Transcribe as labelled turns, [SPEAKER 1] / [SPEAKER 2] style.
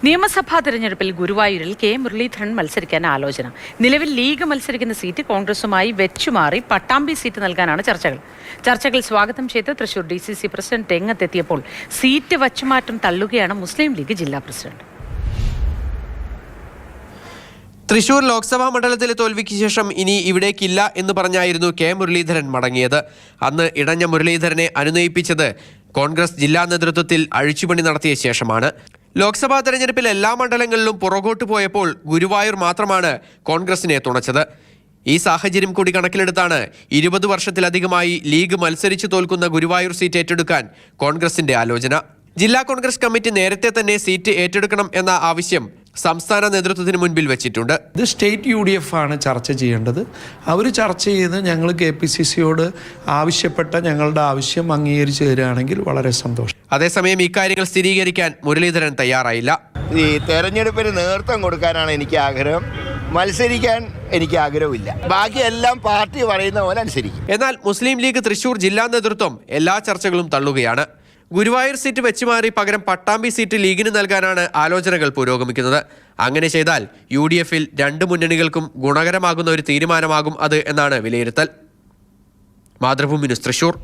[SPEAKER 1] നിയമസഭാ തെരഞ്ഞെടുപ്പിൽ ഗുരുവായൂരിൽ കെ മുരളീധരൻ മത്സരിക്കാൻ ആലോചന. നിലവിൽ ലീഗ് മത്സരിക്കുന്ന സീറ്റ് കോൺഗ്രസുമായി വെച്ചുമാറി പട്ടാമ്പി സീറ്റ് നൽകാനാണ് ചർച്ചകൾ സ്വാഗതം ചെയ്ത് തൃശൂർ DCC പ്രസിഡന്റ് രംഗത്തെത്തിയപ്പോൾ സീറ്റ് വച്ചുമാറ്റം തള്ളുകയാണ് മുസ്ലിം ലീഗ് ജില്ലാ പ്രസിഡന്റ്.
[SPEAKER 2] തൃശൂർ ലോക്സഭാ മണ്ഡലത്തിലെ തോൽവിക്ക് ശേഷം ഇനി ഇവിടേക്കില്ല എന്ന് പറഞ്ഞായിരുന്നു കെ മുരളീധരൻ മടങ്ങിയത്. അന്ന് ഇടഞ്ഞ മുരളീധരനെ അനുനയിപ്പിച്ചത് കോൺഗ്രസ് ജില്ലാ നേതൃത്വത്തിൽ അഴിച്ചുപണി നടത്തിയ ശേഷമാണ്. ലോക്സഭാ തെരഞ്ഞെടുപ്പിൽ എല്ലാ മണ്ഡലങ്ങളിലും പുറകോട്ട് പോയപ്പോൾ ഗുരുവായൂർ മാത്രമാണ് കോൺഗ്രസിനെ തുണച്ചത്. ഈ സാഹചര്യം കൂടി കണക്കിലെടുത്താണ് 20 വർഷത്തിലധികമായി ലീഗ് മത്സരിച്ചു തോൽക്കുന്ന ഗുരുവായൂർ സീറ്റ് ഏറ്റെടുക്കാൻ കോൺഗ്രസിന്റെ ആലോചന. ജില്ലാ കോൺഗ്രസ് കമ്മിറ്റി നേരത്തെ തന്നെ സീറ്റ് ഏറ്റെടുക്കണം എന്ന ആവശ്യം സംസ്ഥാന നേതൃത്വത്തിന് മുൻപിൽ വെച്ചിട്ടുണ്ട്.
[SPEAKER 3] ഇത് സ്റ്റേറ്റ് UDF ആണ് ചർച്ച ചെയ്യേണ്ടത്. അവർ ചർച്ച ചെയ്ത് ഞങ്ങൾ KPCCയോട് ആവശ്യപ്പെട്ട ഞങ്ങളുടെ ആവശ്യം അംഗീകരിച്ചു തരികയാണെങ്കിൽ വളരെ സന്തോഷം.
[SPEAKER 2] അതേസമയം ഇക്കാര്യങ്ങൾ സ്ഥിരീകരിക്കാൻ മുരളീധരൻ തയ്യാറായില്ല.
[SPEAKER 4] ഈ തെരഞ്ഞെടുപ്പിന് നേതൃത്വം കൊടുക്കാനാണ് എനിക്ക് ആഗ്രഹം, മത്സരിക്കാൻ എനിക്ക് ആഗ്രഹമില്ല. ബാക്കിയെല്ലാം പാർട്ടി പറയുന്ന പോലെ അനുസരിക്കും.
[SPEAKER 2] എന്നാൽ മുസ്ലിം ലീഗ് തൃശൂർ ജില്ലാ നേതൃത്വം എല്ലാ ചർച്ചകളും തള്ളുകയാണ്. ഗുരുവായൂർ സീറ്റ് വെച്ചുമാറി പകരം പട്ടാമ്പി സീറ്റ് ലീഗിന് നൽകാനാണ് ആലോചനകൾ പുരോഗമിക്കുന്നത്. അങ്ങനെ ചെയ്താൽ UDFൽ രണ്ട് മുന്നണികൾക്കും ഗുണകരമാകുന്ന ഒരു തീരുമാനമാകും അത് എന്നാണ് വിലയിരുത്തൽ. മാതൃഭൂമി ന്യൂസ് തൃശൂർ.